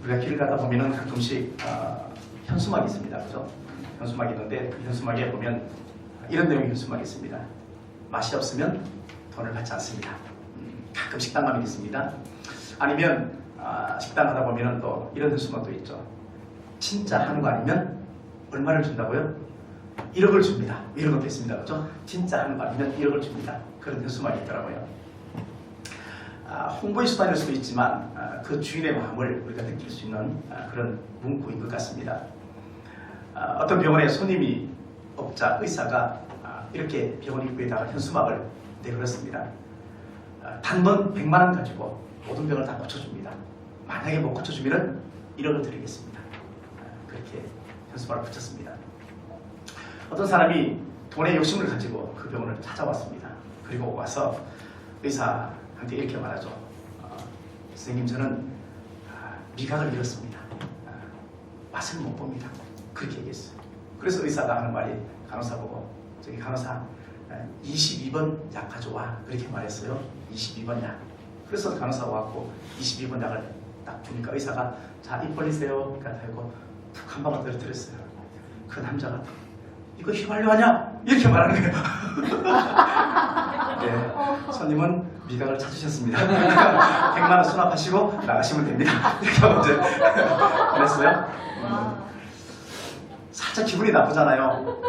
우리가 길을 가다 보면은 가끔씩 현수막이 있습니다. 그죠? 현수막이 있는데 그 현수막에 보면 이런 내용의 현수막이 있습니다. 맛이 없으면 돈을 받지 않습니다. 가끔 식당 가면 있습니다. 아니면 식당 가다 보면은 또 이런 현수막도 있죠. 진짜 하는 거 아니면 얼마를 준다고요? 1억을 줍니다. 이런 것도 있습니다. 그죠? 진짜 하는 거 아니면 1억을 줍니다. 그런 현수막이 있더라고요. 홍보의 수단일 수도 있지만 그 주인의 마음을 우리가 느낄 수 있는 그런 문구인 것 같습니다. 어떤 병원에 손님이 없자 의사가 이렇게 병원 입구에다가 현수막을 내걸었습니다. 단돈 100만 원 가지고 모든 병을 다 고쳐줍니다. 만약에 못 고쳐주면 1억을 드리겠습니다. 그렇게 현수막을 붙였습니다. 어떤 사람이 돈의 욕심을 가지고 그 병원을 찾아왔습니다. 그리고 와서 의사한테 이렇게 말하죠. 선생님, 저는 미각을 잃었습니다. 맛을 못 봅니다. 그렇게 얘기했어요. 그래서 의사가 하는 말이 간호사 보고, 저기 간호사 22번 약 가져와, 그렇게 말했어요. 22번 약. 그래서 간호사가 왔고 22번 약을 딱 주니까 의사가 자, 입 벌리세요. 그러니까 하고 툭 한 방울 떨어뜨렸어요. 그 남자가 이거 휘발유하냐? 이렇게 말하는 거예요. 네, 손님은 미각을 찾으셨습니다. 100만 원 수납하시고 나가시면 됩니다. 이렇게 먼저 그랬어요. 살짝 기분이 나쁘잖아요.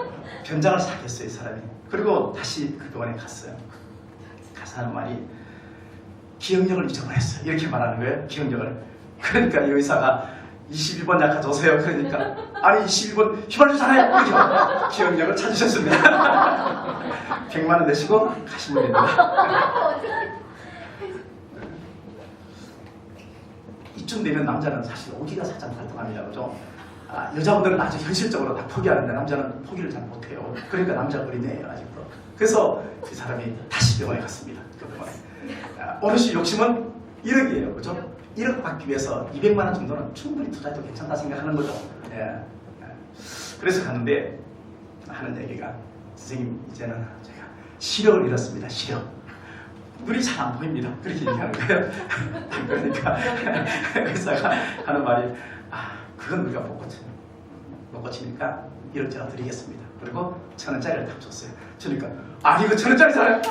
변장을 사겠어요, 이 사람이. 그리고 다시 그 병원에 갔어요. 가서 하는 말이 기억력을 잊어버렸어요. 이렇게 말하는 거예요. 기억력을. 그러니까 이 의사가 22번 약 가져오세요. 그러니까 아니 22번 휘발유잖아요. 이렇게 기억력을 찾으셨습니다. 100만 원 내시고 가시면 됩니다. 이쯤 되면 남자는 사실 오기가 살짝 발동합니다. 그죠? 여자분들은 아주 현실적으로 다 포기하는데 남자는 포기를 잘 못해요. 그러니까 남자가 어린애예요, 아직도. 그래서 이 사람이 다시 병원에 갔습니다. 그 병원에. 어르신 욕심은 1억이에요. 그죠? 1억 받기 위해서 200만 원 정도는 충분히 투자해도 괜찮다 생각하는 거죠. 예. 그래서 갔는데 하는 얘기가 선생님, 이제는 제가 시력을 잃었습니다. 시력. 눈이 잘 안 보입니다. 그렇게 얘기하는 거예요. 그러니까 의사가 하는 말이 그건 우리가 못 고치니까 1억 제가 드리겠습니다. 그리고 1,000원짜리를 딱 줬어요. 그러니까 이거 1,000원짜리잖아요.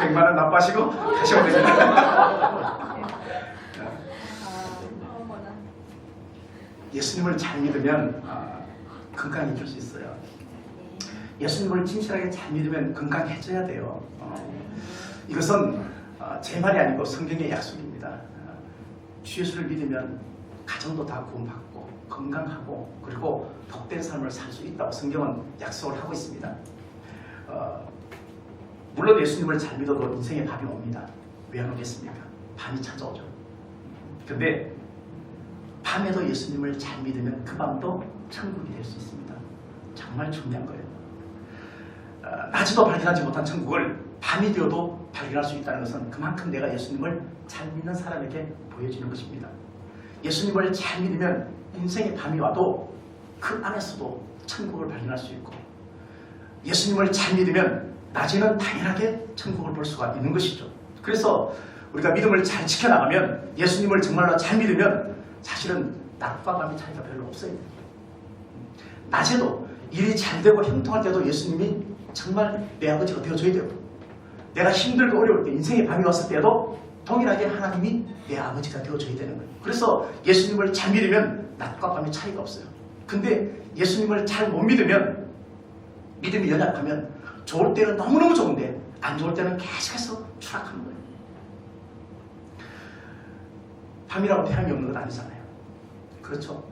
100만 원 납부하시고 가시면 됩니다. 예수님을 잘 믿으면 건강해질 수 있어요. 예수님을 진실하게 잘 믿으면 건강해져야 돼요. 이것은 제 말이 아니고 성경의 약속입니다. 주 예수를 믿으면 가정도 다 구원받고 건강하고 그리고 복된 삶을 살 수 있다고 성경은 약속을 하고 있습니다. 물론 예수님을 잘 믿어도 인생에 밤이 옵니다. 왜 안 오겠습니까? 밤이 찾아오죠. 근데 밤에도 예수님을 잘 믿으면 그 밤도 천국이 될 수 있습니다. 정말 중요한 거예요. 낮에도 발견하지 못한 천국을 밤이 되어도 발견할 수 있다는 것은 그만큼 내가 예수님을 잘 믿는 사람에게 보여지는 것입니다. 예수님을 잘 믿으면 인생의 밤이 와도 그 안에서도 천국을 발견할 수 있고, 예수님을 잘 믿으면 낮에는 당연하게 천국을 볼 수가 있는 것이죠. 그래서 우리가 믿음을 잘 지켜나가면, 예수님을 정말로 잘 믿으면 사실은 낮과 밤의 차이가 별로 없어요. 낮에도 일이 잘 되고 형통할 때도 예수님이 정말 내 아버지가 되어줘야 되고, 내가 힘들고 어려울 때, 인생의 밤이 왔을 때도 동일하게 하나님이 내 아버지가 되어줘야 되는 거예요. 그래서 예수님을 잘 믿으면 낮과 밤의 차이가 없어요. 근데 예수님을 잘 못 믿으면, 믿음이 연약하면 좋을 때는 너무너무 좋은데 안 좋을 때는 계속해서 추락하는 거예요. 밤이라고 태양이 없는 건 아니잖아요. 그렇죠?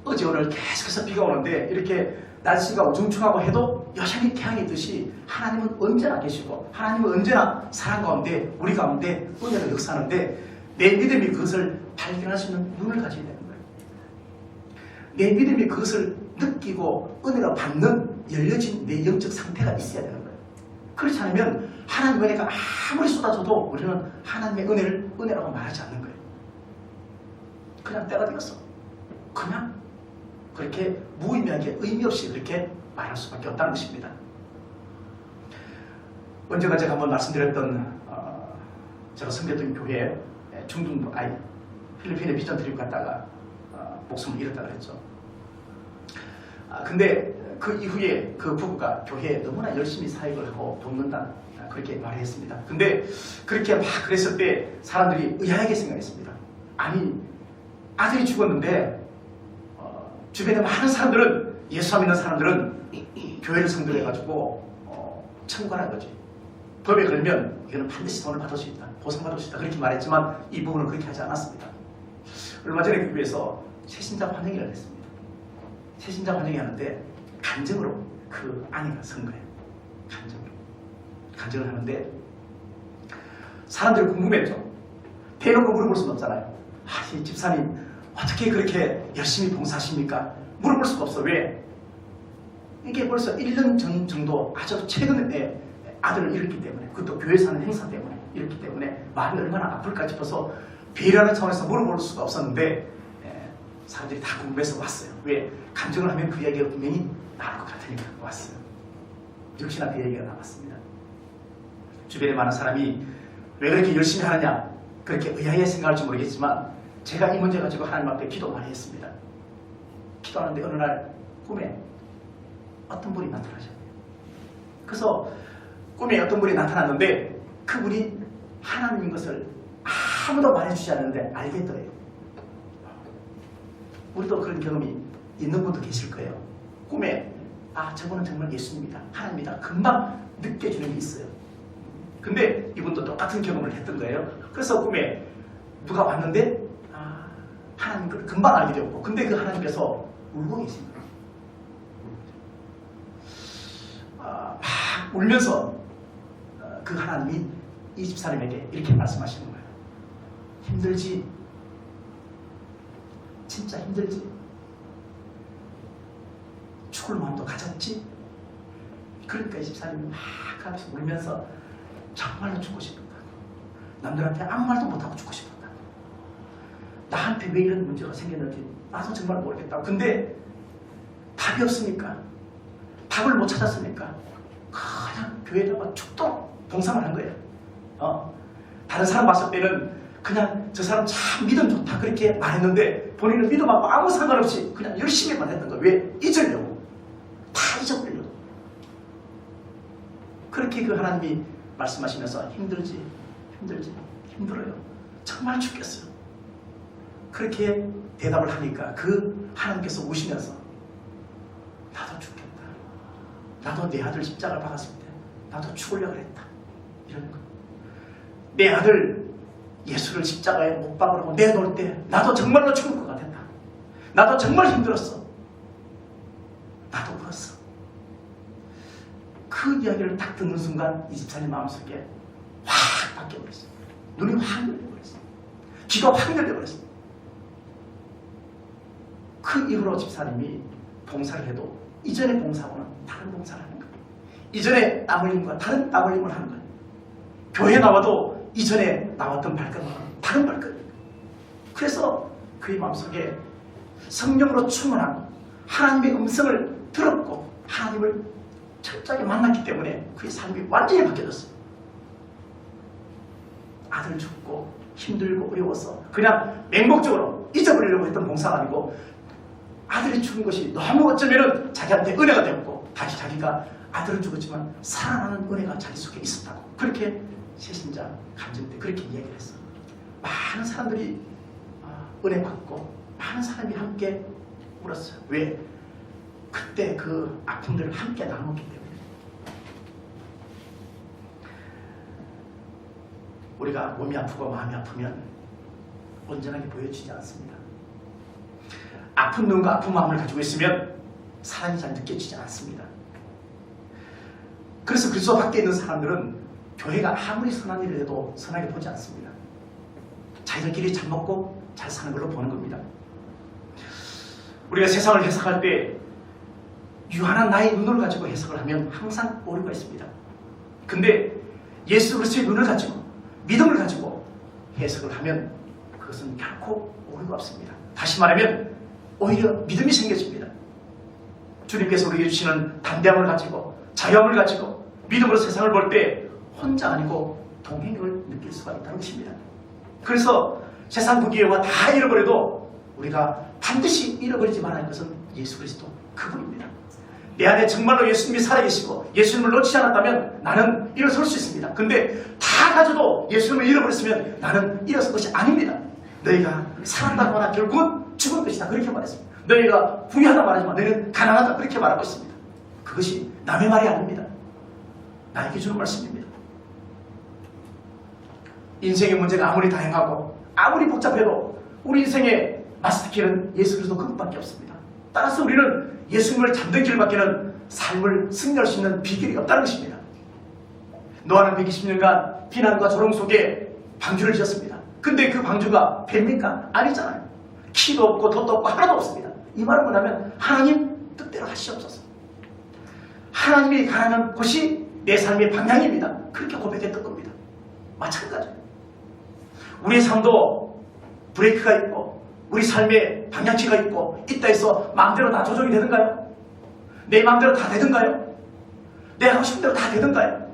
어제 오늘 계속해서 비가 오는데 이렇게 날씨가 우중충하고 해도 여전히 태양이 있듯이 하나님은 언제나 계시고, 하나님은 언제나 사랑 가운데, 우리 가운데 은혜로 역사하는데, 내 믿음이 그것을 발견할 수 있는 눈을 가져야 되는 거예요. 내 믿음이 그것을 느끼고 은혜로 받는 열려진 내 영적 상태가 있어야 되는 거예요. 그렇지 않으면 하나님의 은혜가 아무리 쏟아져도 우리는 하나님의 은혜를 은혜라고 말하지 않는 거예요. 그냥 때가 되었어. 그냥 그렇게 무의미하게 의미 없이 그렇게 말할 수밖에 없다는 것입니다. 언젠가 제가 한번 말씀드렸던 제가 섬겼던 교회 중동 아이 필리핀에 비전 트립 갔다가 목숨을 잃었다 그랬죠. 근데 그 이후에 그 부부가 교회에 너무나 열심히 사역을 하고 돕는다 그렇게 말을 했습니다. 근데 그렇게 막 그랬을 때 사람들이 의아하게 생각했습니다. 아니 아들이 죽었는데 주변에 많은 사람들은 예수 믿는 사람들은 교회를 성도로 해가지고 청구하는 거지. 법에 걸면 이거는 반드시 돈을 받을 수 있다. 보상받을 수 있다. 그렇게 말했지만 이 부분은 그렇게 하지 않았습니다. 얼마 전에 교회에서 새신자 환영회를 했습니다. 새신자 환영회 하는데 간증으로 그 아내가 선 거예요. 간증을 하는데 사람들이 궁금했죠. 대놓고 물어볼 수는 없잖아요. 이 집사님 어떻게 그렇게 열심히 봉사하십니까? 물어볼 수가 없어. 왜? 이게 벌써 1년 전 정도 아주 최근에 아들을 잃었기 때문에, 그것도 교회에서 하는 행사 때문에 잃었기 때문에 마음이 얼마나 아플까 싶어서 배려하는 차원에서 물어볼 수가 없었는데 사람들이 다 궁금해서 왔어요. 왜? 감정을 하면 그 이야기가 분명히 나올 것 같으니까 왔어요. 역시나 그 얘기가 나왔습니다. 주변에 많은 사람이 왜 그렇게 열심히 하느냐 그렇게 의아하게 생각할지 모르겠지만 제가 이 문제 가지고 하나님 앞에 기도 많이 했습니다. 기도하는데 어느 날 꿈에 어떤 분이 나타나셨어요. 그래서 꿈에 어떤 분이 나타났는데 그분이 하나님인 것을 아무도 말해주지 않는데 알겠더래요. 우리도 그런 경험이 있는 분도 계실 거예요. 꿈에 저분은 정말 예수입니다. 하나님이다. 금방 느껴지는 게 있어요. 근데 이분도 똑같은 경험을 했던 거예요. 그래서 꿈에 누가 왔는데 하나님을 금방 알게 되었고, 근데 그 하나님께서 울고 계신 거예요. 막 울면서 그 하나님이 이 집사님에게 이렇게 말씀하시는 거예요. 힘들지? 진짜 힘들지? 죽을 마음도 가졌지? 그러니까 이 집사님이 막 가면서 울면서 정말로 죽고 싶었다. 남들한테 아무 말도 못하고 죽고 싶었다. 나한테 왜 이런 문제가 생겼는지 나도 정말 모르겠다. 근데 답이 없으니까, 답을 못 찾았으니까 그냥 교회에다가 죽도록 봉사를 한 거예요. 다른 사람 봤을 때는 그냥 저 사람 참 믿음 좋다 그렇게 말했는데 본인은 믿음하고 아무 상관없이 그냥 열심히만 했던 거예요. 왜? 잊으려고. 다 잊어버리려고. 그렇게 그 하나님이 말씀하시면서 힘들지? 힘들어요. 정말 죽겠어요. 그렇게 대답을 하니까 그 하나님께서 우시면서 나도 죽겠다. 나도 내 아들 십자가를 박았을 때 나도 죽으려고 했다. 이런 거. 내 아들 예수를 십자가에 못 박으라고 내놓을 때 나도 정말로 죽을 것 같았다. 나도 정말 힘들었어. 나도 울었어. 그 이야기를 딱 듣는 순간 이 집사님 마음속에 확 바뀌어버렸어요. 눈이 확 열려버렸어요. 귀가 확 열려버렸어요. 그 이후로 집사님이 봉사를 해도 이전의 봉사와는 다른 봉사를 하는 거예요. 이전에 땀 흘림과 다른 땀 흘림을 하는 거예요. 교회 나와도 이전에 나왔던 발걸음과 다른 발걸음. 그래서 그의 마음속에 성령으로 충만한 하나님의 음성을 들었고 하나님을 철저하게 만났기 때문에 그의 삶이 완전히 바뀌어졌어요. 아들 죽고 힘들고 어려워서 그냥 맹목적으로 잊어버리려고 했던 봉사가 아니고 아들이 죽은 것이 너무 어쩌면 자기한테 은혜가 되었고 다시 자기가 아들은 죽었지만 살아나는 은혜가 자기 속에 있었다고 그렇게 새신자 간증 때 그렇게 이야기를 했어요. 많은 사람들이 은혜 받고 많은 사람이 함께 울었어요. 왜? 그때 그 아픔들을 함께 나눴기 때문에. 우리가 몸이 아프고 마음이 아프면 온전하게 보여지지 않습니다. 아픈 눈과 아픈 마음을 가지고 있으면 사랑이 잘 느껴지지 않습니다. 그래서 그리스도 밖에 있는 사람들은 교회가 아무리 선한 일을 해도 선하게 보지 않습니다. 자기들끼리 잘 먹고 잘 사는 걸로 보는 겁니다. 우리가 세상을 해석할 때 유한한 나의 눈을 가지고 해석을 하면 항상 오류가 있습니다. 근데 예수 그리스도의 눈을 가지고 믿음을 가지고 해석을 하면 그것은 결코 오류가 없습니다. 다시 말하면 오히려 믿음이 생겨집니다. 주님께서 우리에게 주시는 담대함을 가지고 자유함을 가지고 믿음으로 세상을 볼 때 혼자 아니고 동행을 느낄 수가 있다는 것입니다. 그래서 세상 부귀영화 다 잃어버려도 우리가 반드시 잃어버리지 말아야 할 것은 예수 그리스도 그분입니다. 내 안에 정말로 예수님이 살아계시고 예수님을 놓치지 않았다면 나는 일어설 수 있습니다. 근데 다 가져도 예수님을 잃어버렸으면 나는 일어설 것이 아닙니다. 너희가 살았다고 하나 결국은 죽은 것이다 그렇게 말했습니다. 너희가 부유하다 말하지만 너희는 가난하다 그렇게 말하고 있습니다. 그것이 남의 말이 아닙니다. 나에게 주는 말씀입니다. 인생의 문제가 아무리 다양하고 아무리 복잡해도 우리 인생의 마스터키는 예수 그리스도 그것밖에 없습니다. 따라서 우리는 예수님을 잡는 길밖에는 삶을 승리할 수 있는 비결이 없다는 것입니다. 노아는 120년간 비난과 조롱 속에 방주를 지었습니다. 근데 그 방주가 배입니까? 아니잖아요. 키도 없고 돛도 없고 하나도 없습니다. 이 말은 뭐냐면 하나님 뜻대로 하시옵소서. 하나님이 가라는 곳이 내 삶의 방향입니다. 그렇게 고백했던 겁니다. 마찬가지예요. 우리의 삶도 브레이크가 있고 우리 삶에 방향키가 있고 있다 해서 마음대로 다 조정이 되는가요? 내 마음대로 다 되든가요? 내 하고 싶은 대로 다 되든가요?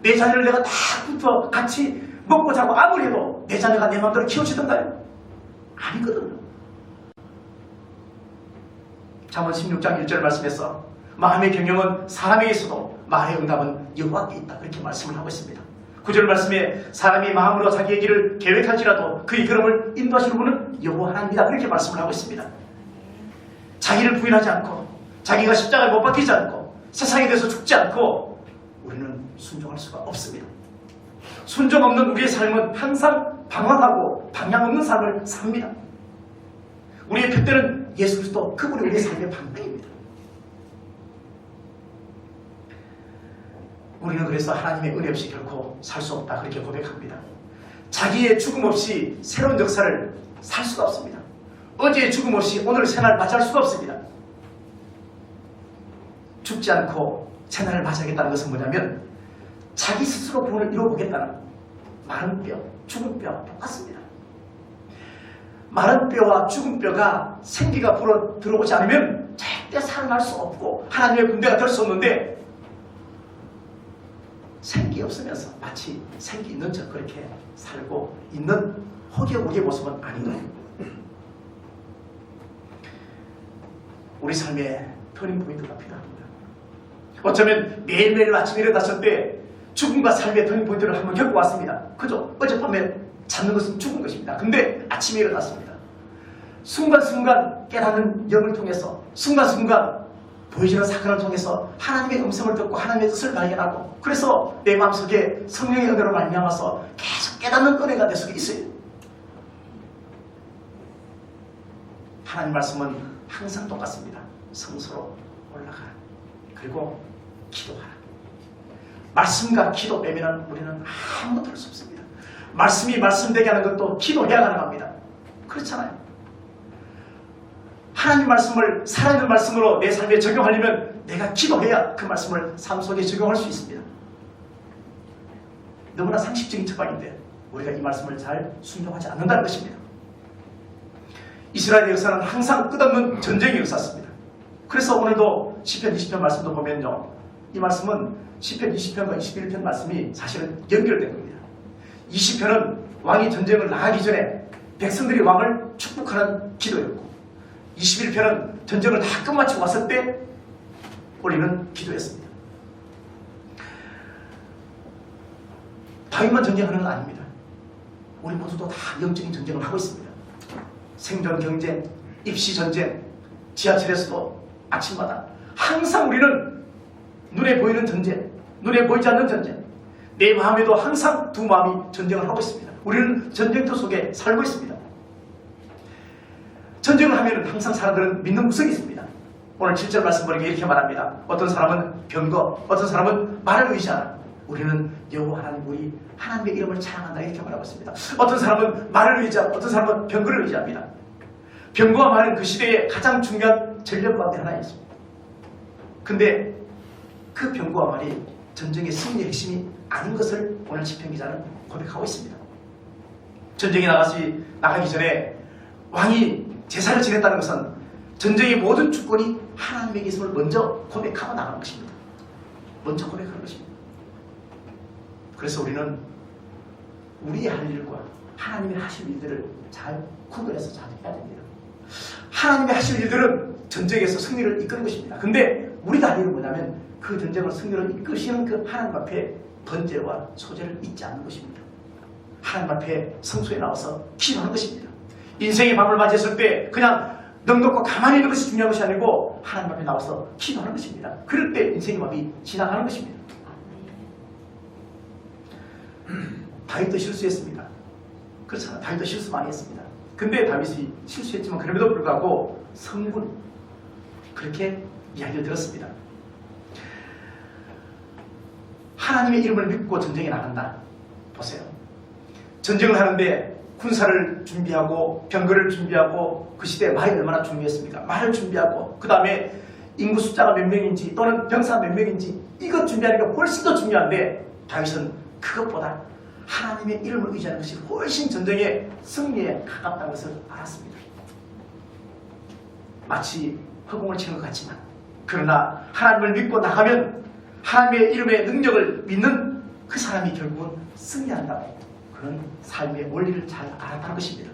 내 자녀를 내가 다 붙어 같이 먹고 자고 아무리 해도 내 자녀가 내 마음대로 키워지던가요? 아니거든요. 잠언 16장 1절 말씀에서 마음의 경영은 사람에게 있어도 말의 응답은 여호와께 있다 그렇게 말씀을 하고 있습니다. 9절 말씀에 사람이 마음으로 자기의 길을 계획할지라도 그의 걸음을 인도하시는 분은 여호와 하나님이다 그렇게 말씀을 하고 있습니다. 자기를 부인하지 않고 자기가 십자가에 못 박히지 않고 세상에 대해서 죽지 않고 우리는 순종할 수가 없습니다. 순종 없는 우리의 삶은 항상 방황하고 방향 없는 삶을 삽니다. 우리의 표대는 예수 그리스도 그분이 우리의 삶의 방향입니다. 우리는 그래서 하나님의 은혜 없이 결코 살 수 없다 그렇게 고백합니다. 자기의 죽음 없이 새로운 역사를 살 수가 없습니다. 어제의 죽음 없이 오늘 새날 맞이할 수가 없습니다. 죽지 않고 새날을 맞이하겠다는 것은 뭐냐면 자기 스스로 구원을 이루어보겠다는 마른 뼈, 죽은 뼈 똑같습니다. 마른 뼈와 죽은 뼈가 생기가 불어 들어오지 않으면 절대 살아날 수 없고 하나님의 군대가 될 수 없는데 생기 없으면서 마치 생기 있는 척 그렇게 살고 있는 허기의 우리의 모습은 아닌 거예요. 우리 삶에 터닝 포인트가 필요합니다. 어쩌면 매일매일 아침에 일어났을 때 죽음과 삶의 터닝 포인트를 한번 겪어왔습니다. 그죠? 어젯밤에 잡는 것은 죽은 것입니다. 근데 아침에 일어났습니다. 순간순간 깨닫는 영을 통해서 순간순간 보여지는 사건을 통해서 하나님의 음성을 듣고 하나님의 뜻을 발견하고 그래서 내 마음속에 성령의 은혜로 말미암아서 계속 깨닫는 은혜가 내 속에 있어요. 하나님 말씀은 항상 똑같습니다. 성소로 올라가라. 그리고 기도하라. 말씀과 기도 빼면 우리는 아무것도 할 수 없습니다. 말씀이 말씀되게 하는 것도 기도해야 가능합니다. 그렇잖아요. 하나님 말씀을 살아있는 말씀으로 내 삶에 적용하려면 내가 기도해야 그 말씀을 삶 속에 적용할 수 있습니다. 너무나 상식적인 처방인데 우리가 이 말씀을 잘 순종하지 않는다는 것입니다. 이스라엘의 역사는 항상 끝없는 전쟁의 역사였습니다. 그래서 오늘도 시편 20편 말씀도 보면요. 이 말씀은 시편 20편과 21편 말씀이 사실은 연결된 겁니다. 20편은 왕이 전쟁을 나가기 전에 백성들이 왕을 축복하는 기도였고 21편은 전쟁을 다 끝마치고 왔을 때 올리는 기도였습니다. 다윗만 전쟁하는 건 아닙니다. 우리 모두도 다 영적인 전쟁을 하고 있습니다. 생존 경쟁, 입시 전쟁, 지하철에서도 아침마다 항상 우리는 눈에 보이는 전쟁, 눈에 보이지 않는 전쟁, 내 마음에도 항상 두 마음이 전쟁을 하고 있습니다. 우리는 전쟁터 속에 살고 있습니다. 전쟁을 하면 항상 사람들은 믿는 구석이 있습니다. 오늘 7절 말씀 보니까 이렇게 말합니다. 어떤 사람은 병거, 어떤 사람은 말을 의지하라. 우리는 여호와 하나님 우리 하나님의 이름을 찬양한다 이렇게 말하고 있습니다. 어떤 사람은 말을 의지하고 어떤 사람은 병거를 의지합니다. 병거와 말은 그 시대의 가장 중요한 전력 가운데 하나였습니다. 근데 그 병거와 말이 전쟁의 승리의 핵심이 아닌 것을 오늘 시편 기자는 고백하고 있습니다. 전쟁에 나가기 전에 왕이 제사를 지냈다는 것은 전쟁의 모든 주권이 하나님에게 있음을 먼저 고백하고 나가는 것입니다. 먼저 고백하는 것입니다. 그래서 우리는 우리의 할 일과 하나님의 하실 일들을 잘 구별해서 잘 해야 됩니다. 하나님의 하실 일들은 전쟁에서 승리를 이끄는 것입니다. 근데 우리가 할 일은 뭐냐면 그 전쟁을 승리를 이끄시는 그 하나님 앞에 번제와 소제를 잊지 않는 것입니다. 하나님 앞에 성소에 나와서 기도하는 것입니다. 인생의 밤을 맞이했을 때 그냥 넉넉고 가만히 있는 것이 중요한 것이 아니고 하나님 앞에 나와서 기도하는 것입니다. 그럴 때 인생의 밤이 지나가는 것입니다. 다윗도 실수했습니다. 그렇잖아요. 다윗도 실수 많이 했습니다. 근데 다윗이 실수했지만 그럼에도 불구하고 성군 그렇게 이야기를 들었습니다. 하나님의 이름을 믿고 전쟁에 나간다. 보세요. 전쟁을 하는데 군사를 준비하고 병거를 준비하고 그 시대에 말이 얼마나 중요했습니까? 말을 준비하고 그 다음에 인구 숫자가 몇 명인지 또는 병사 몇 명인지 이것 준비하는 게 훨씬 더 중요한데 다윗은 그것보다 하나님의 이름을 의지하는 것이 훨씬 전쟁의 승리에 가깝다는 것을 알았습니다. 마치 허공을 치는 것 같지만 그러나 하나님을 믿고 나가면 하나님의 이름의 능력을 믿는 그 사람이 결국은 승리한다고 그런 삶의 원리를 잘 알았다는 것입니다.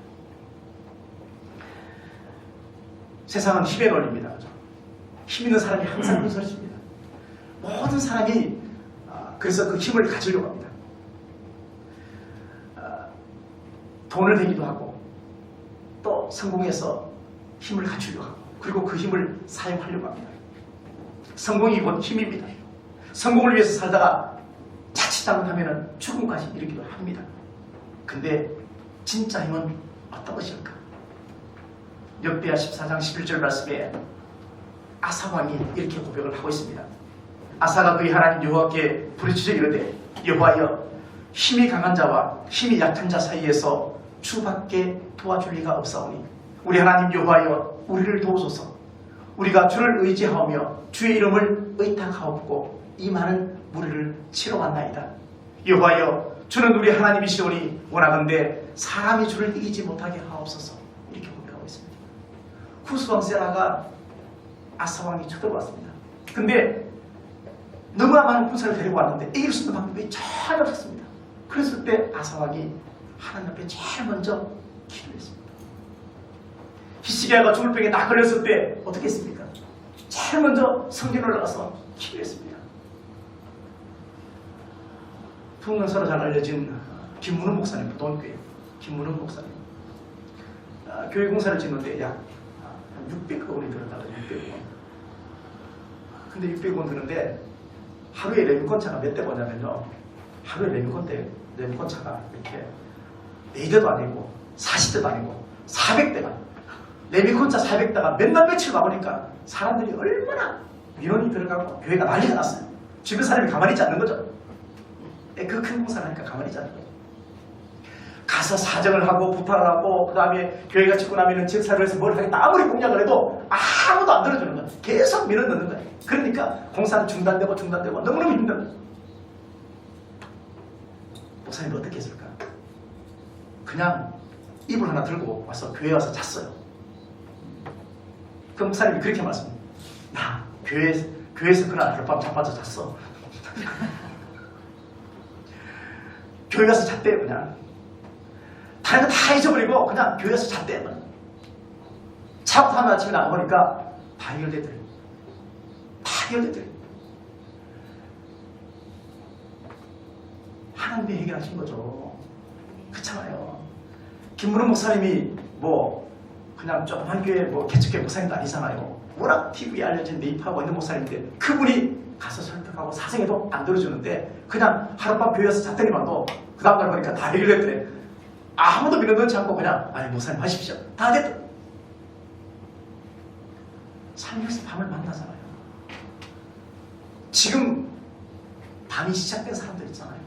세상은 힘의 논리입니다. 힘 있는 사람이 항상 군설집니다. 모든 사람이 그래서 그 힘을 가지려고 합니다. 돈을 되기도 하고 또 성공해서 힘을 갖추려고 하고 그리고 그 힘을 사용하려고 합니다. 성공이 곧 힘입니다. 성공을 위해서 살다가 자칫 잘못하면 죽음까지 이르기도 합니다. 근데 진짜 힘은 어떤 것일까? 역대하 14장 11절 말씀에 아사왕이 이렇게 고백을 하고 있습니다. 아사가 그의 하나님 여호와께 부르짖어 이르되 여호와여 힘이 강한 자와 힘이 약한 자 사이에서 주밖에 도와줄 리가 없사오니 우리 하나님 여호와여 우리를 도우소서. 우리가 주를 의지하오며 주의 이름을 의탁하옵고 이 많은 무리를 치러 왔나이다. 여호와여 주는 우리 하나님이시오니 원하건대 사람이 주를 이기지 못하게 하옵소서. 이렇게 고백하고 있습니다. 구스왕 세라가 아사왕이 쳐들어왔습니다. 근데 너무나 많은 군사를 데리고 왔는데 이길 수 있는 방법이 전혀 없었습니다. 그랬을 때 아사왕이 하나님 앞에 제일 먼저 기도했습니다. 히스기야가 죽을 병에 딱 걸렸을 때 어떻게 했습니까? 제일 먼저 성전에 올라가서 기도했습니다. 풍년사로 잘 알려진 김문훈 목사님, 부동교회 김문훈 목사님 교회 공사를 짓는데 약 600억 원이 들었다고 600억 원. 근데 600억 원 드는데 하루에 레미콘 차가 몇 대가 오냐면요. 하루에 레미콘 차가 이렇게 4대도 아니고 40대도 아니고 400대가 레미콘차 400대가 맨날 며칠 가보니까 사람들이 얼마나 민원이 들어가고 교회가 난리가 났어요. 주변 사람이 가만히 있지 않는 거죠. 그 큰 공사를 하니까 가만히 있지 않는 거죠. 가서 사정을 하고 부탁을 하고 그 다음에 교회가 짓고 나면 지역사회를 해서 뭘 하겠다 아무리 공약을 해도 아무도 안 들어주는 거예요. 계속 민원 넣는 거예요. 그러니까 공사는 중단되고 너무너무 힘든 거예요. 목사님 어떻게 했을까? 그냥 이불 하나 들고 와서 교회에 와서 잤어요. 그 목사님이 그렇게 말씀해요. 나 교회에서 그날 하룻밤 자빠져 잤어. 교회 가서 잤대요. 그냥 다른 거 다 잊어버리고 그냥 교회에서 잤대요. 자고 다음날 아침에 나가보니까 다 해결되더래요. 하나님이 해결하신 거죠. 그렇잖아요. 김문훈 목사님이 그냥 조그만 교회 개척교회 목사님도 아니잖아요. 워낙 TV에 알려진 네이프하고 있는 목사님인데 그분이 가서 설득하고 사정해도 안 들어주는데 그냥 하룻밤 교회에서 잤더니만도 그 다음날 보니까 다 해결됐대. 아무도 민원 넣지 않고 그냥 아니 목사님 하십시오. 다 됐다. 삶에서 밤을 만나잖아요. 지금 밤이 시작된 사람들 있잖아요.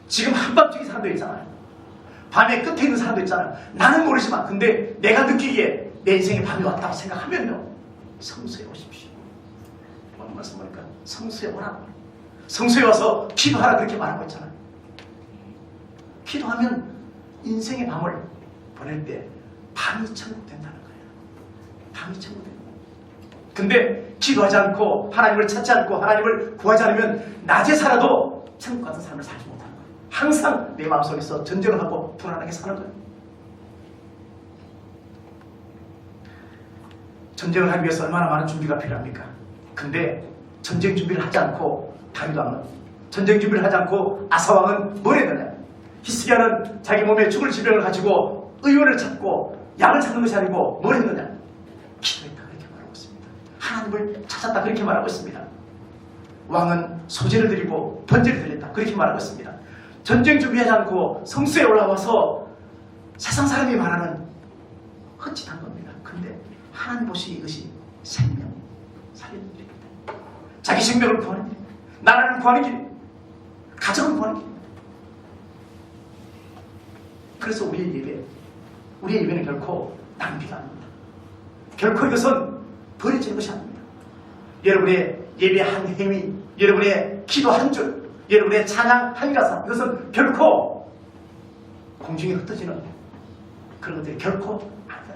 지금 한밤중인 사람들 있잖아요. 밤의 끝에 있는 사람들 있잖아요. 나는 모르지만 근데 내가 느끼기에 내 인생에 밤이 왔다고 생각하면요. 성수에 오십시오. 뭔 말씀입니까? 성수에 오라. 성수에 와서 기도하라 그렇게 말하고 있잖아요. 기도하면 인생의 밤을 보낼 때 밤이 천국 된다는 거예요. 밤이 천국 된다. 근데 기도하지 않고 하나님을 찾지 않고 하나님을 구하지 않으면 낮에 살아도 천국 같은 삶을 살지 못하는 거예요. 항상 내 마음속에서 전쟁을 하고 불안하게 사는 거예요. 전쟁을 하기 위해서 얼마나 많은 준비가 필요합니까? 근데 전쟁 준비를 하지 않고 다윗 왕은, 전쟁 준비를 하지 않고 아사왕은 뭘 했느냐? 히스기야는 자기 몸에 죽을 질병을 가지고 의원을 찾고 약을 찾는 것이 아니고 뭘 했느냐? 기도했다, 그렇게 말하고 있습니다. 하나님을 찾았다, 그렇게 말하고 있습니다. 왕은 소제를 드리고 번제를 드렸다, 그렇게 말하고 있습니다. 전쟁 준비하지 않고 성수에 올라와서 세상 사람이 말하는 헛짓한 겁니다. 근데 하나님 보시기 이것이 생명, 살리는 일입니다. 자기 생명을 구하는 일, 나라를 구하는 길, 가정을 구하는 길. 그래서 우리의 예배는 결코 낭비가 아닙니다. 결코 이것은 버려지는 것이 아닙니다. 여러분의 예배 한 행위, 여러분의 기도 한 줄, 여러분의 찬양 한 가사, 이것은 결코 공중에 흩어지는 그런 것들이 결코 아니다.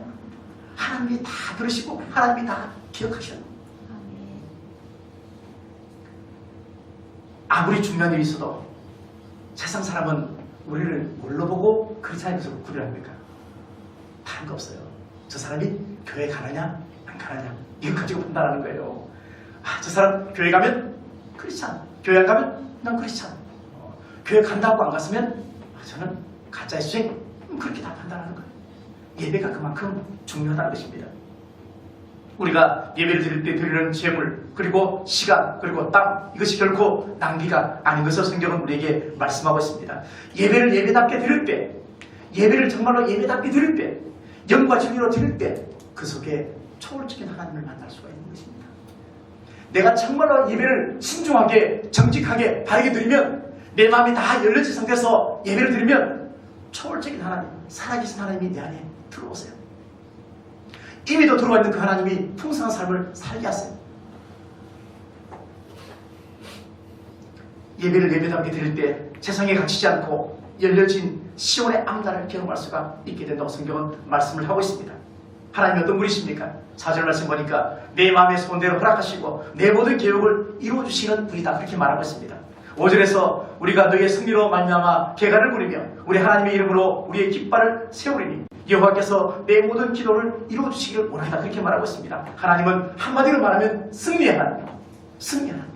하나님이 다 들으시고 하나님이 다 기억하셔요. 아무리 중요한 일이 있어도 세상 사람은 우리를 뭘로 보고 크리스찬의 것을 구별합니까? 다른 거 없어요. 저 사람이 교회 가느냐 안 가느냐 이거 가지고 판단하는 거예요. 아, 저 사람 교회 가면 크리스찬, 교회 안 가면 난 크리스찬. 교회 간다고 안 갔으면 저는 가짜의 수행, 그렇게 다 판단하는 거예요. 예배가 그만큼 중요하다는 것입니다. 우리가 예배를 드릴 때 드리는 재물, 그리고 시간, 그리고 땀, 이것이 결코 낭비가 아닌 것을 성경은 우리에게 말씀하고 있습니다. 예배를 예배답게 드릴 때, 예배를 정말로 예배답게 드릴 때, 영과 진리로 드릴 때, 그 속에 초월적인 하나님을 만날 수가 있는 것입니다. 내가 정말로 예배를 신중하게, 정직하게, 바르게 드리면, 내 마음이 다 열려진 상태에서 예배를 드리면 초월적인 하나님, 살아계신 하나님이 내 안에 들어오세요. 이미도 들어와 있는 그 하나님이 풍성한 삶을 살게 하세요. 예배를 예배답게 드릴 때 세상에 갇히지 않고 열려진 시온의 암단을 경험할 수가 있게 된다고 성경은 말씀을 하고 있습니다. 하나님이 어떤 분이십니까? 4절 말씀 보니까 내 마음의 소원대로 허락하시고 내 모든 계획을 이루어주시는 분이다, 그렇게 말하고 있습니다. 5절에서 우리가 너의 승리로 말미암아 개가를 부리며 우리 하나님의 이름으로 우리의 깃발을 세우리니 여호와께서 내 모든 기도를 이루어주시기를 원한다, 그렇게 말하고 있습니다. 하나님은 한마디로 말하면 승리의 하나님, 승리의 하나님.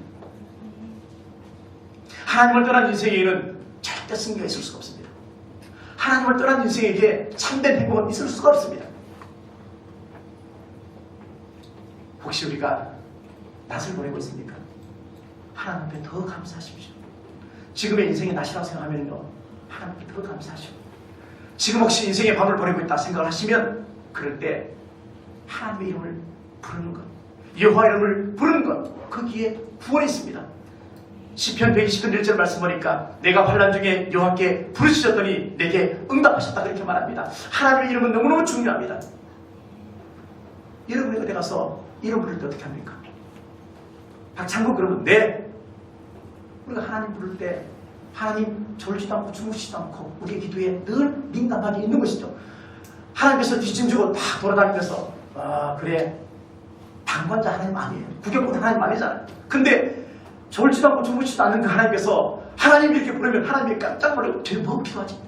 하나님을 떠난 인생에는 절대 승리가 있을 수가 없습니다. 하나님을 떠난 인생에게 참된 행복은 있을 수가 없습니다. 혹시 우리가 낯을 보내고 있습니까? 하나님 앞에 더 감사하십시오. 지금의 인생의 낯이라고 생각하면요, 하나님 앞에 더 감사하시고, 지금 혹시 인생의 밤을 보내고 있다 생각을 하시면 그럴 때 하나님의 이름을 부르는 것, 여호와 이름을 부르는 것, 거기에 구원이 있습니다. 시편 120편 1절 말씀 보니까 내가 환난 중에 여호와께 부르시셨더니 내게 응답하셨다, 그렇게 말합니다. 하나님의 이름은 너무너무 중요합니다. 여러분이 어디 가서 이름 부를 때 어떻게 합니까? 박창국 여러분, 네, 우리가 하나님 부를 때 하나님 졸지도 않고 주무시지도 않고 우리의 기도에 늘 민감하게 있는 것이죠. 하나님께서 뒷짐지고 다 돌아다니면서 그래, 방관자 하나님 아니에요. 구경꾼 하나님 아니잖아요. 근데 졸지도 않고 주무시지도 않는 그 하나님께서 하나님 이렇게 부르면 하나님이 깜짝 놀라고 쟤는 뭐 필요하지?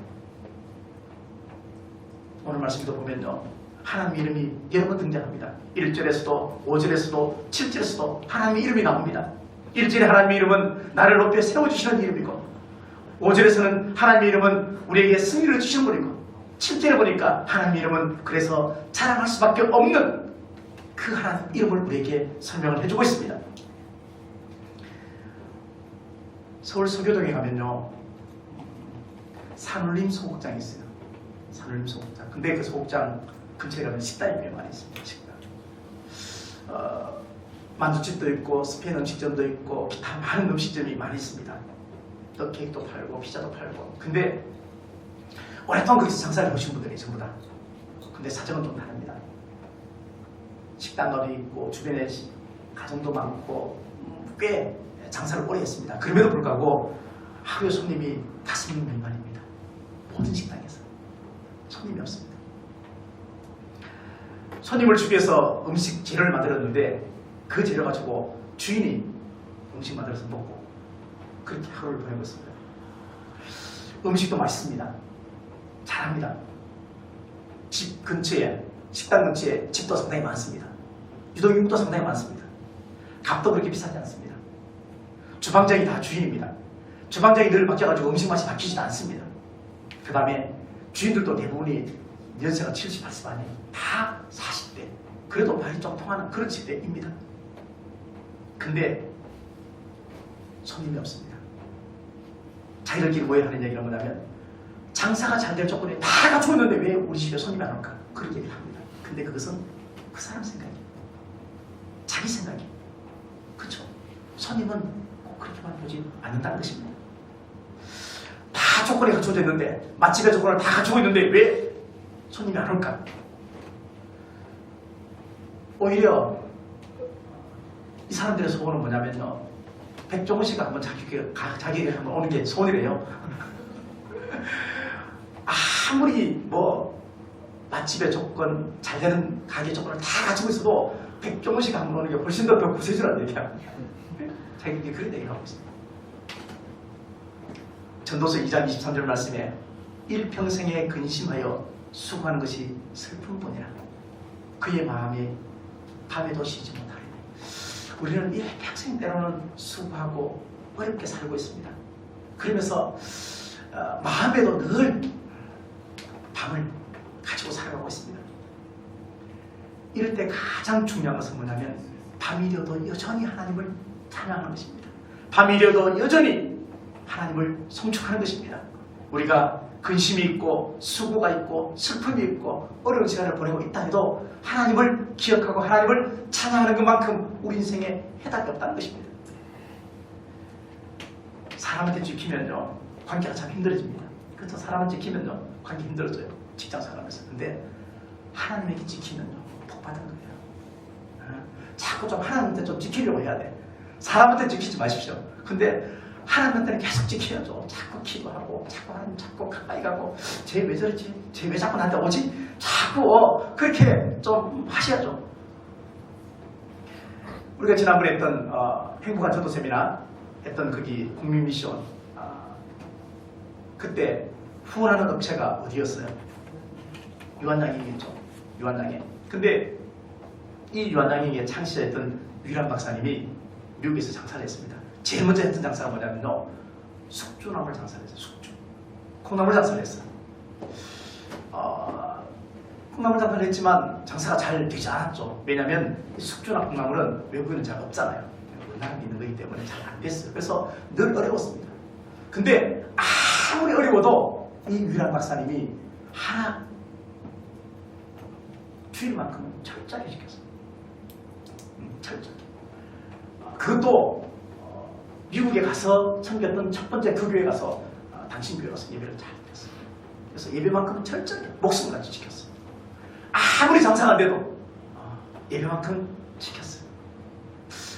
오늘 말씀도 보면요, 하나님의 이름이 여러 번 등장합니다. 1절에서도 5절에서도 7절에서도 하나님의 이름이 나옵니다. 1절에 하나님의 이름은 나를 높여 세워주시는 이름이고, 5절에서는 하나님의 이름은 우리에게 승리를 주시는 분이고, 7절에 보니까 하나님의 이름은 그래서 자랑할 수밖에 없는 그 하나님 이름을 우리에게 설명을 해주고 있습니다. 서울 서교동에 가면요, 산울림 소극장이 있어요. 산울림 소극장. 근데 그 소극장 근처에 가면 식당이 꽤 많이 있습니다. 식당. 만두집도 있고 스페인 음식점도 있고 기타 많은 음식점이 많이 있습니다. 떡케이크도 팔고 피자도 팔고. 근데 오랫동안 거기서 장사를 해오신 분들이 전부 다. 근데 사정은 좀 다릅니다. 식당가도 있고 주변에 가정도 많고 꽤 장사를 오래 했습니다. 그럼에도 불구하고 하루에 손님이 5명 미만입니다. 모든 식당에서 손님이 없습니다. 손님을 주기 위해서 음식 재료를 만들었는데 그 재료 가지고 주인이 음식 만들어서 먹고 그렇게 하루를 보내고 있습니다. 음식도 맛있습니다. 잘합니다. 집 근처에, 식당 근처에 집도 상당히 많습니다. 유동인구도 상당히 많습니다. 값도 그렇게 비싸지 않습니다. 주방장이 다 주인입니다. 주방장이 늘 바뀌어가지고 음식 맛이 바뀌지도 않습니다. 그 다음에 주인들도 대부분이 연세가 70, 80 아니에요. 다 40대. 그래도 말이 좀 통하는 그런 시대입니다. 근데 손님이 없습니다. 자기들끼리 모여하는 얘기는 뭐냐면 장사가 잘 될 조건에 다 갖추고 있는데 왜 우리 집에 손님이 안 올까? 그런 얘기를 합니다. 근데 그것은 그 사람 생각이에요. 자기 생각이에요. 그렇죠? 손님은 꼭 그렇게만 보지 않는다는 것입니다. 다 조건이 갖춰져 있는데 맛집의 조건을 다 갖추고 있는데 왜 손님이 안 올까? 오히려 이 사람들의 소원은 뭐냐면요. 백종원 씨가 한번 자기에게 한번 오는 게 소원이래요. 아무리 뭐 맛집의 조건, 잘 되는 가게 조건을 다 갖추고 있어도 백종원 씨가 한번 오는 게 훨씬 더 구세주라는 얘기합니다. 자기에게 그런 얘기를 하고 있습니다. 전도서 2장 23절 말씀에 일평생에 근심하여 수고하는 것이 슬픔뿐이라 그의 마음이 밤에도 쉬지 못하리니 우리는 일평생 때로는 수고하고 어렵게 살고 있습니다. 그러면서 마음에도 늘 밤을 가지고 살아가고 있습니다. 이럴 때 가장 중요한 것은 뭐냐면 밤이려도 여전히 하나님을 찬양하는 것입니다. 밤이려도 여전히 하나님을 송축하는 것입니다. 우리가 근심이 있고 수고가 있고 슬픔이 있고 어려운 시간을 보내고 있다 해도 하나님을 기억하고 하나님을 찬양하는 것만큼 우리 인생에 해답이 없다는 것입니다. 사람한테 찍히면요 관계가 참 힘들어집니다. 그렇죠? 사람한테 찍히면요 관계 힘들어져요. 직장 생활하면서. 근데 하나님에게 찍히면요 복받은 거예요. 자꾸 좀 하나님한테 좀 찍히려고 해야 돼. 사람한테 찍히지 마십시오. 근데 하나님한테는 계속 지켜야죠. 자꾸 기도하고 자꾸 하나님 자꾸 가까이 가고 쟤 왜 저러지? 쟤 왜 자꾸 나한테 오지? 자꾸 그렇게 좀 하셔야죠. 우리가 지난번에 했던 행복한 전도 세미나 했던 거기 국민미션 그때 후원하는 업체가 어디였어요? 유한양행이었죠. 유한양행. 근데 이 유한양행의 창시자였던 유란 박사님이 미국에서 장사를 했습니다. 제일 먼저 했던 장사가 뭐냐면요. 숙주나물 장사를 했어요. 숙주. 콩나물 장사를 했어요. 콩나물 장사를 했지만 장사가 잘 되지 않았죠. 왜냐하면 숙주나 콩나물은 외국에는 잘 없잖아요. 우리나라에 있는 거기 때문에 잘 안 됐어요. 그래서 늘 어려웠습니다. 근데 아무리 어려워도 이 유란 박사님이 하나 주일만큼은 철저하게 지켰어요. 철저하게. 그것도 미국에 가서 섬겼던 첫 번째 그 교회 가서 당신 교회 가서 예배를 잘 드렸어요. 그래서 예배만큼은 철저하게 목숨까지 지켰어요. 아무리 장사가 안 돼도 예배만큼 지켰어요.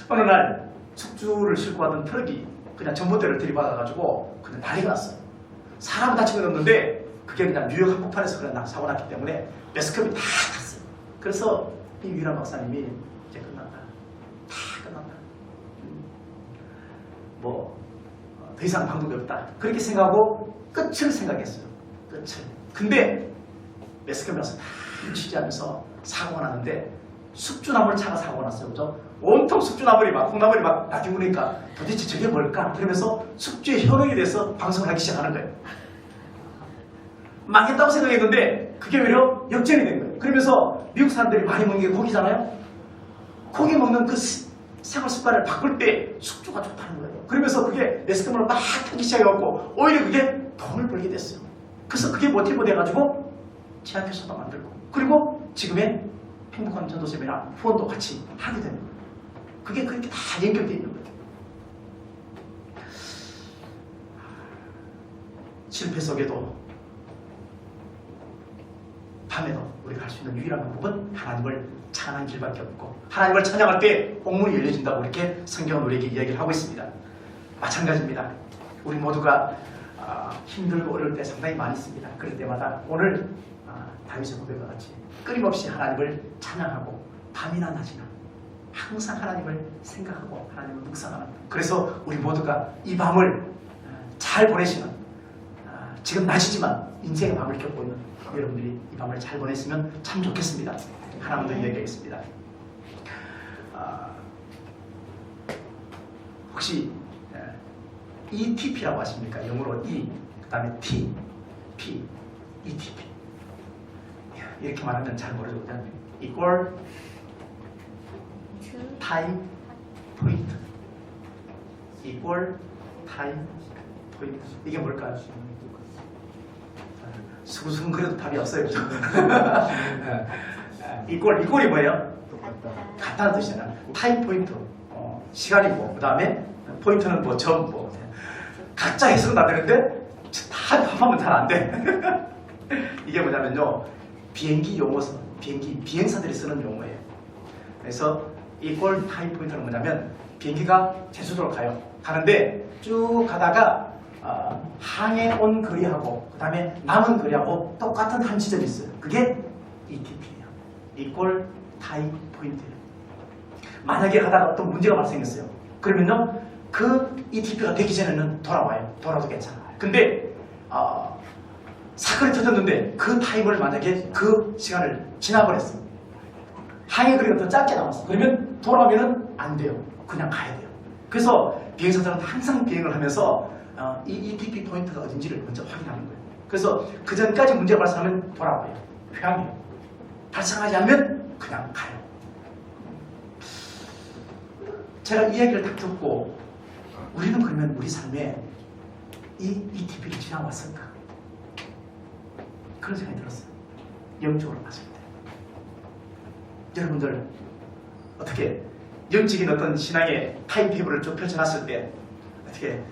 어느 날 숙주를 싣고 가던 트럭이 그냥 전봇대를 들이받아가지고 그냥 난리가 났어요. 사람은 다치고 있는데 그게 그냥 뉴욕 한복판에서 그냥 사고 났기 때문에 매스컴이 다 갔어요. 그래서 이 유란 박사님이 이제 끝났다. 다 끝났다. 더 이상 방법이 없다. 그렇게 생각하고 끝을 생각했어요. 끝을. 근데 매스컴이 나서 다 취재하면서 사고가 났는데 숙주나물 차가 사고가 났어요. 그죠? 온통 숙주나물이 막 콩나물이 막 나뒹구니까 도대체 저게 뭘까? 그러면서 숙주의 현혹이 돼서 방송을 하기 시작하는 거예요. 망했다고 생각했는데 그게 오히려 역전이 된 거예요. 그러면서 미국 사람들이 많이 먹는 게 고기잖아요. 고기 먹는 그 생활 습관을 바꿀 때 숙주가 좋다는 거예요. 그러면서 그게 매스컴을 막 타기 시작해갖고 오히려 그게 돈을 벌게 됐어요. 그래서 그게 모티브 돼가지고 제약회사도 만들고 그리고 지금의 행복한 전도 세미나 후원도 같이 하게 되는 거예요. 그게 그렇게 다 연결되어 있는 거예요. 실패 속에도 밤에도 우리가 할 수 있는 유일한 방법은 하나님을 찬양하는 길밖에 없고 하나님을 찬양할 때 옥문이 열려진다고 이렇게 성경은 우리에게 이야기를 하고 있습니다. 마찬가지입니다. 우리 모두가 힘들고 어려울 때 상당히 많이 있습니다. 그럴 때마다 오늘 다윗의 고백과 같이 끊임없이 하나님을 찬양하고 밤이나 낮이나 항상 하나님을 생각하고 하나님을 묵상하는, 그래서 우리 모두가 이 밤을 잘 보내시는, 지금 낮이지만 인생의 밤을 겪고 있는 여러분들이 이 밤을 잘 보냈으면 참 좋겠습니다. 하나만 더 이야기하겠습니다. 혹시 ETP라고 하십니까? 영어로 E, 그 다음에 T, P, ETP. 이렇게 말하면 잘 모르죠. 그냥 equal, time, point. equal, time, point. 이게 뭘까요? 수구수군 그래도 답이 없어요. 그죠? equal이 뭐예요? 같다는 뜻이잖아요. 타임 포인트, 시간이고, 그 다음에 포인트는 뭐 점, 뭐 각자 해석은 다 되는데 다 합하면 잘 안 돼. 이게 뭐냐면요, 비행기 용어서, 비행사들이 쓰는 용어예요. 그래서 equal time point는 뭐냐면, 비행기가 제주도로 가는데 쭉 가다가 항해 온 거리하고 그 다음에 남은 거리하고 똑같은 한 지점이 있어요. 그게 ETP예요. equal time point예요. 만약에 가다가 어떤 문제가 발생했어요. 그러면요, 그 ETP가 되기 전에는 돌아와요. 돌아도 괜찮아요. 근데 사건이 터졌는데 그 타임을 만약에 그 시간을 지나버렸어. 항해 거리가 더 짧게 남았어. 그러면 돌아오면은 안 돼요. 그냥 가야 돼요. 그래서 비행사들은 항상 비행을 하면서 이 ETP 포인트가 어딘지를 먼저 확인하는 거예요. 그래서 그 전까지 문제가 발생하면 돌아와요. 회항해요. 발생하지 않으면 그냥 가요. 제가 이야기를 딱 듣고, 우리는 그러면 우리 삶에 이 ETP를 지나왔을까? 그런 생각이 들었어요. 영적으로 봤을 때. 여러분들 어떻게 영적인 어떤 신앙의 타임테이블을 좀 펼쳐놨을 때 어떻게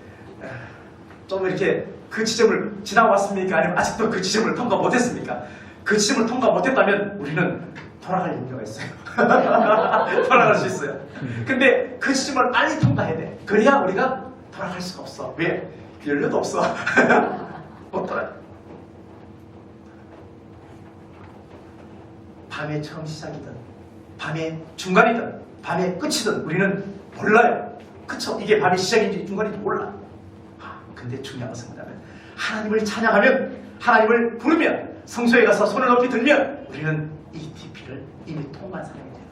좀 이렇게 그 지점을 지나왔습니까? 아니면 아직도 그 지점을 통과 못했습니까? 그 지점을 통과 못했다면 우리는 돌아갈 염려가 있어요. 돌아갈 수 있어요. 근데 그 지점을 빨리 통과해야 돼. 그래야 우리가 돌아갈 수가 없어. 왜? 연료도 없어. 못 돌아요. 밤의 처음 시작이든 밤의 중간이든 밤의 끝이든 우리는 몰라요. 그쵸? 이게 밤의 시작인지 중간인지 몰라. 근데 중요한 것은 뭐냐면, 하나님을 찬양하면, 하나님을 부르면, 성소에 가서 손을 높이 들면 우리는 ETP를 이미 통과한 사람이 되는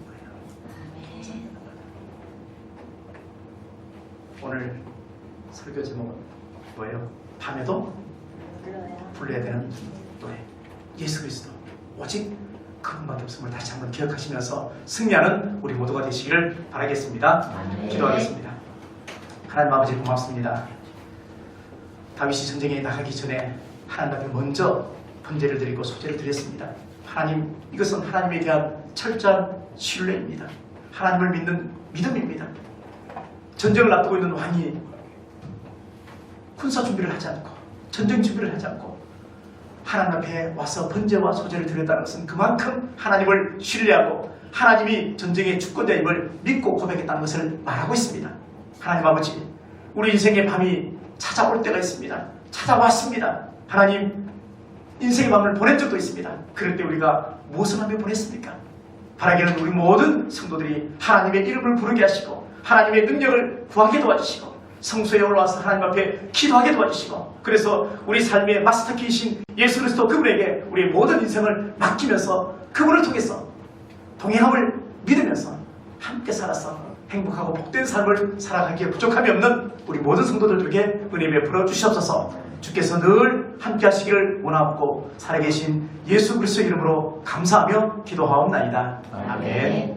거예요. 오늘 설교 제목은 뭐예요? 밤에도 불러야 되는 노래. 예수 그리스도, 오직 그분밖에 없음을 다시 한번 기억하시면서 승리하는 우리 모두가 되시기를 바라겠습니다. 기도하겠습니다. 하나님 아버지, 고맙습니다. 다윗이 전쟁에 나가기 전에 하나님 앞에 먼저 번제를 드리고 소제를 드렸습니다. 하나님, 이것은 하나님에 대한 철저한 신뢰입니다. 하나님을 믿는 믿음입니다. 전쟁을 앞두고 있는 왕이 군사 준비를 하지 않고, 전쟁 준비를 하지 않고 하나님 앞에 와서 번제와 소제를 드렸다는 것은 그만큼 하나님을 신뢰하고 하나님이 전쟁의 주권자임을 믿고 고백했다는 것을 말하고 있습니다. 하나님 아버지, 우리 인생의 밤이 찾아올 때가 있습니다. 찾아왔습니다. 하나님, 인생의 밤을 보낸 적도 있습니다. 그럴 때 우리가 무엇을 하며 보냈습니까? 바라기는 우리 모든 성도들이 하나님의 이름을 부르게 하시고 하나님의 능력을 구하게 도와주시고 성소에 올라와서 하나님 앞에 기도하게 도와주시고, 그래서 우리 삶의 마스터키이신 예수 그리스도 그분에게 우리의 모든 인생을 맡기면서 그분을 통해서 동행함을 믿으면서 함께 살아서 행복하고 복된 삶을 살아가기에 부족함이 없는 우리 모든 성도들에게 은혜 베풀어 주시옵소서. 주께서 늘 함께 하시기를 원하옵고 살아계신 예수 그리스도의 이름으로 감사하며 기도하옵나이다. 아멘.